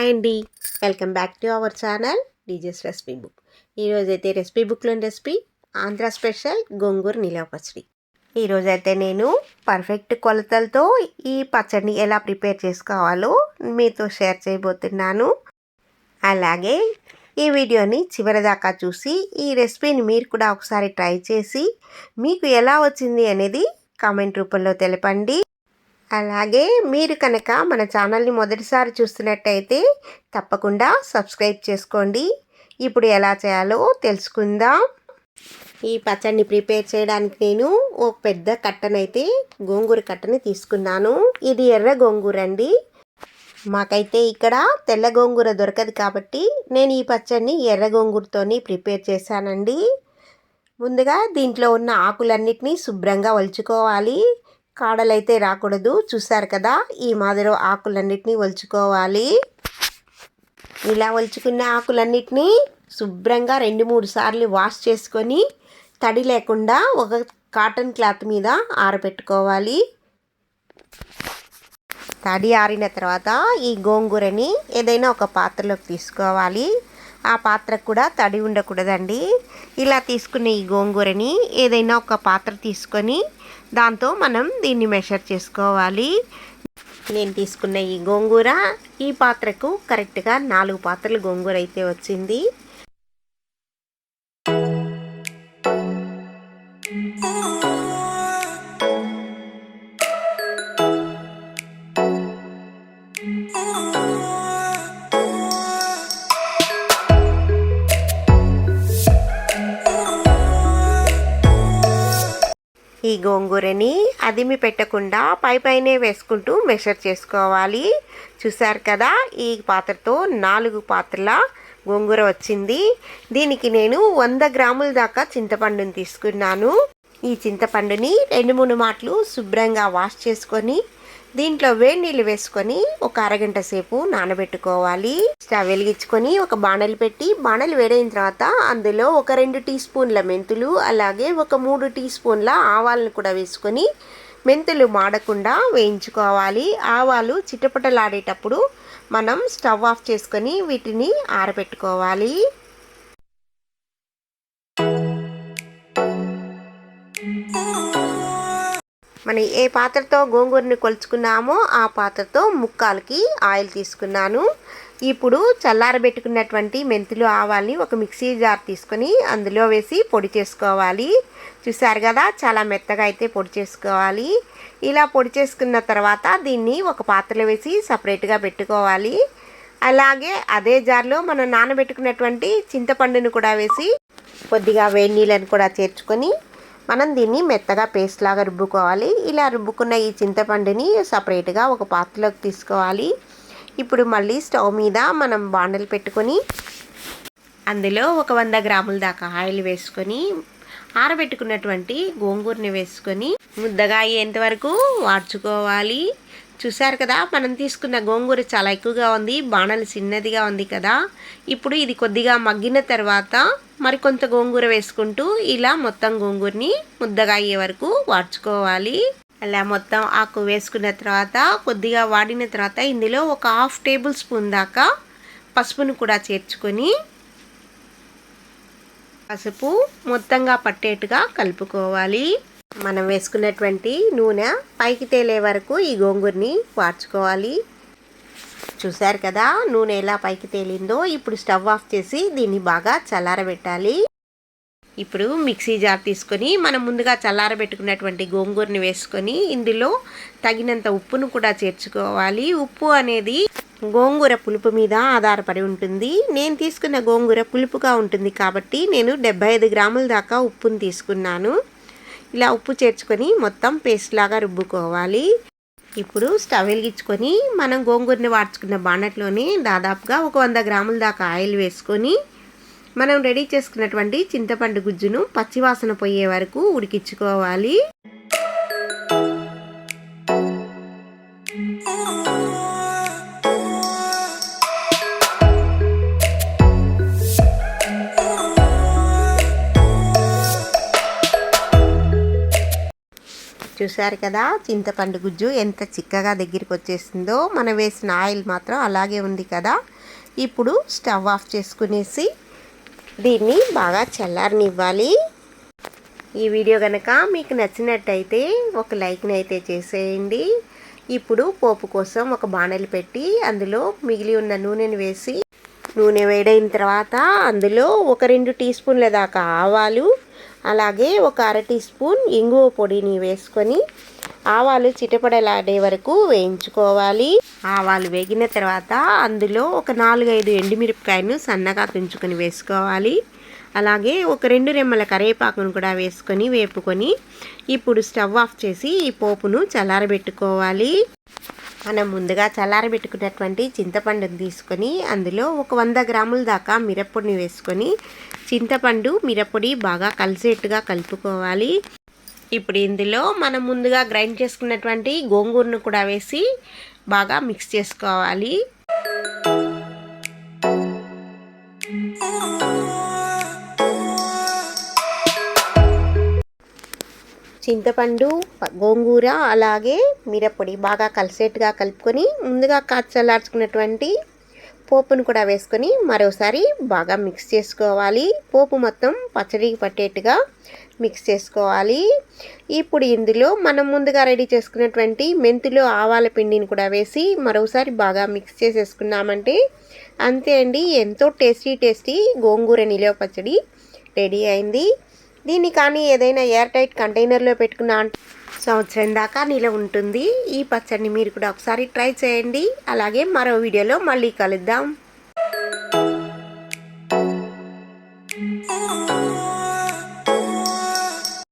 Hi అండి, welcome back to our channel DJs recipe book. ఈరోజైతే recipe బుక్లోని recipe Andhra special గోంగూర నిలవ పచ్చడి. ఈరోజైతే నేను పర్ఫెక్ట్ కొలతలతో ఈ పచ్చడిని ఎలా ప్రిపేర్ చేసుకోవాలో మీతో షేర్ చేయబోతున్నాను. అలాగే ఈ వీడియోని చివరిదాకా చూసి ఈ రెసిపీని మీరు కూడా ఒకసారి ట్రై చేసి మీకు ఎలా వచ్చింది అనేది కామెంట్ రూపంలో తెలపండి. అలాగే మీరు కనుక మన ఛానల్ని మొదటిసారి చూస్తున్నట్టయితే తప్పకుండా సబ్స్క్రైబ్ చేసుకోండి. ఇప్పుడు ఎలా చేయాలో తెలుసుకుందాం. ఈ పచ్చడిని ప్రిపేర్ చేయడానికి నేను ఒక పెద్ద కట్టనైతే గోంగూర కట్టని తీసుకున్నాను. ఇది ఎర్ర గోంగూర అండి. మాకైతే ఇక్కడ తెల్ల గోంగూర దొరకదు కాబట్టి నేను ఈ పచ్చడిని ఎర్ర గోంగూరతోని ప్రిపేర్ చేశానండి. ముందుగా దీంట్లో ఉన్న ఆకులన్నిటినీ శుభ్రంగా ఒలుచుకోవాలి. కాడలైతే రాకూడదు. చూసారు కదా, ఈ మాదిరి ఆకులన్నిటినీ ఒలుచుకోవాలి. ఇలా ఒలుచుకున్న ఆకులన్నిటినీ శుభ్రంగా 2-3 సార్లు వాష్ చేసుకొని తడి లేకుండా ఒక కాటన్ క్లాత్ మీద ఆరబెట్టుకోవాలి. తడి ఆరిన తర్వాత ఈ గోంగూరని ఏదైనా ఒక పాత్రలోకి తీసుకోవాలి. ఆ పాత్రకు కూడా తడి ఉండకూడదండి. ఇలా తీసుకున్న ఈ గోంగూరని ఏదైనా ఒక పాత్ర తీసుకొని దాంతో మనం దీన్ని మెషర్ చేసుకోవాలి. నేను తీసుకున్న ఈ గోంగూర ఈ పాత్రకు కరెక్ట్గా 4 పాత్రలు గోంగూర అయితే వచ్చింది. ఈ గోంగూరని అదిమి పెట్టకుండా పైనే వేసుకుంటూ మెషర్ చేసుకోవాలి. చూసారు కదా, ఈ పాత్రతో 4 పాత్రల గోంగూర వచ్చింది. దీనికి నేను 100 గ్రాముల దాకా చింతపండుని తీసుకున్నాను. ఈ చింతపండుని 2-3 మాటలు శుభ్రంగా వాష్ చేసుకొని దీంట్లో వేడి నీళ్ళు వేసుకొని ఒక అరగంట సేపు నానబెట్టుకోవాలి. స్టవ్ వెలిగించుకొని ఒక బాణలి పెట్టి బాణలి వేడైన తర్వాత అందులో ఒక 2 టీ స్పూన్ల మెంతులు అలాగే ఒక 3 టీ స్పూన్ల ఆవాలను కూడా వేసుకొని మెంతులు మాడకుండా వేయించుకోవాలి. ఆవాలు చిటపటలాడేటప్పుడు మనం స్టవ్ ఆఫ్ చేసుకొని వీటిని ఆరబెట్టుకోవాలి. మనం ఏ పాత్రతో గోంగూరని కొలుచుకున్నామో ఆ పాత్రతో ముక్కాలకి ఆయిల్ తీసుకున్నాను. ఇప్పుడు చల్లారబెట్టుకున్నటువంటి మెంతులు ఆవాల్ని ఒక మిక్సీ జార్ తీసుకొని అందులో వేసి పొడి చేసుకోవాలి. చూసారు కదా, చాలా మెత్తగా అయితే పొడి చేసుకోవాలి. ఇలా పొడి చేసుకున్న తర్వాత దీన్ని ఒక పాత్రలో వేసి సపరేట్గా పెట్టుకోవాలి. అలాగే అదే జార్లో మనం నానబెట్టుకున్నటువంటి చింతపండును కూడా వేసి కొద్దిగా వేడి నీళ్ళని కూడా చేర్చుకొని మనం దీన్ని మెత్తగా పేస్ట్ లాగా రుబ్బుకోవాలి. ఇలా రుబ్బుకున్న ఈ చింతపండుని సపరేట్గా ఒక పాత్రలోకి తీసుకోవాలి. ఇప్పుడు మళ్ళీ స్టవ్ మీద మనం బాండలు పెట్టుకొని అందులో ఒక 100 గ్రాముల దాకా ఆయిల్ వేసుకొని ఆరబెట్టుకున్నటువంటి గోంగూరని వేసుకొని ముద్దగా అయ్యేంత వరకు వాడ్చుకోవాలి. చూసారు కదా, మనం తీసుకున్న గోంగూర చాలా ఎక్కువగా ఉంది, బాణలు చిన్నదిగా ఉంది కదా. ఇప్పుడు ఇది కొద్దిగా మగ్గిన తర్వాత మరికొంత గోంగూర వేసుకుంటూ ఇలా మొత్తం గోంగూరని ముద్దగా అయ్యే వరకు వాడ్చుకోవాలి. అలా మొత్తం ఆకు వేసుకున్న తర్వాత కొద్దిగా వాడిన తర్వాత ఇందులో ఒక 1/2 టేబుల్ స్పూన్ దాకా పసుపును కూడా చేర్చుకొని పసుపు మొత్తంగా పట్టేట్టుగా కలుపుకోవాలి. మనం వేసుకున్నటువంటి నూనె పైకి తేలే వరకు ఈ గోంగూరని వాడ్చుకోవాలి. చూసారు కదా, నూనె ఎలా పైకి తేలిందో. ఇప్పుడు స్టవ్ ఆఫ్ చేసి దీన్ని బాగా చల్లారబెట్టాలి. ఇప్పుడు మిక్సీ జార్ తీసుకొని మనం ముందుగా చల్లారబెట్టుకున్నటువంటి గోంగూరని వేసుకొని ఇందులో తగినంత ఉప్పును కూడా చేర్చుకోవాలి. ఉప్పు అనేది గోంగూర పులుపు మీద ఆధారపడి ఉంటుంది. నేను తీసుకున్న గోంగూర పులుపుగా ఉంటుంది కాబట్టి నేను 75 గ్రాముల దాకా ఉప్పును తీసుకున్నాను. ఇలా ఉప్పు చేర్చుకొని మొత్తం పేస్ట్ లాగా రుబ్బుకోవాలి. ఇప్పుడు స్టవ్ వెలిగించుకొని మనం గోంగూరని వాడ్చుకున్న బాండట్లోనే దాదాపుగా ఒక 100 గ్రాముల దాకా ఆయిల్ వేసుకొని మనం రెడీ చేసుకున్నటువంటి చింతపండు గుజ్జును పచ్చివాసన పోయే వరకు ఉడికించుకోవాలి. చూసారు కదా, చింతపండు గుజ్జు ఎంత చిక్కగా దగ్గరికి వచ్చేసిందో. మనం వేసిన ఆయిల్ మాత్రం అలాగే ఉంది కదా. ఇప్పుడు స్టవ్ ఆఫ్ చేసుకునేసి దీన్ని బాగా చల్లారనివ్వాలి. ఈ వీడియో కనుక మీకు నచ్చినట్టయితే ఒక లైక్ని అయితే చేసేయండి. ఇప్పుడు పోపు కోసం ఒక బాణలి పెట్టి అందులో మిగిలి ఉన్న నూనెను వేసి నూనె వేడైన తర్వాత అందులో ఒక 2 టీ స్పూన్ల దాకా ఆవాలు, అలాగే ఒక అర టీ స్పూన్ ఇంగువ పొడిని వేసుకొని ఆవాలు చిటపడలాడే వరకు వేయించుకోవాలి. ఆవాలు వేగిన తర్వాత అందులో ఒక 4-5 ఎండుమిరపకాయలను సన్నగా తుంచుకొని వేసుకోవాలి. అలాగే ఒక 2 రెమ్మల కరివేపాకును కూడా వేసుకొని వేపుకొని ఇప్పుడు స్టవ్ ఆఫ్ చేసి ఈ పోపును చల్లారబెట్టుకోవాలి. మనం ముందుగా చల్లారబెట్టుకున్నటువంటి చింతపండుని తీసుకొని అందులో ఒక 100 గ్రాముల దాకా మిరప్పొడిని వేసుకొని చింతపండు మిరప్పొడి బాగా కలిసేట్టుగా కలుపుకోవాలి. ఇప్పుడు ఇందులో మనం ముందుగా గ్రైండ్ చేసుకున్నటువంటి గోంగూరను కూడా వేసి బాగా మిక్స్ చేసుకోవాలి. చింతపండు, గోంగూర అలాగే మిరప్పొడి బాగా కలిసేట్టుగా కలుపుకొని ముందుగా చల్లార్చుకున్నటువంటి పోపును కూడా వేసుకొని మరోసారి బాగా మిక్స్ చేసుకోవాలి. పోపు మొత్తం పచ్చడికి పట్టేట్టుగా మిక్స్ చేసుకోవాలి. ఇప్పుడు ఇందులో మనం ముందుగా రెడీ చేసుకున్నటువంటి మెంతులు, ఆవాల పిండిని కూడా వేసి మరోసారి బాగా మిక్స్ చేసేసుకున్నామంటే అంతే అండి, ఎంతో టేస్టీ గోంగూర నిలవ పచ్చడి రెడీ అయింది. దీన్ని కానీ ఏదైనా ఎయిర్ టైట్ కంటైనర్లో పెట్టుకున్న సంవత్సరం దాకా నిలవ ఉంటుంది. ఈ పచ్చడిని మీరు కూడా ఒకసారి ట్రై చేయండి. అలాగే మరో వీడియోలో మళ్ళీ కలుద్దాం.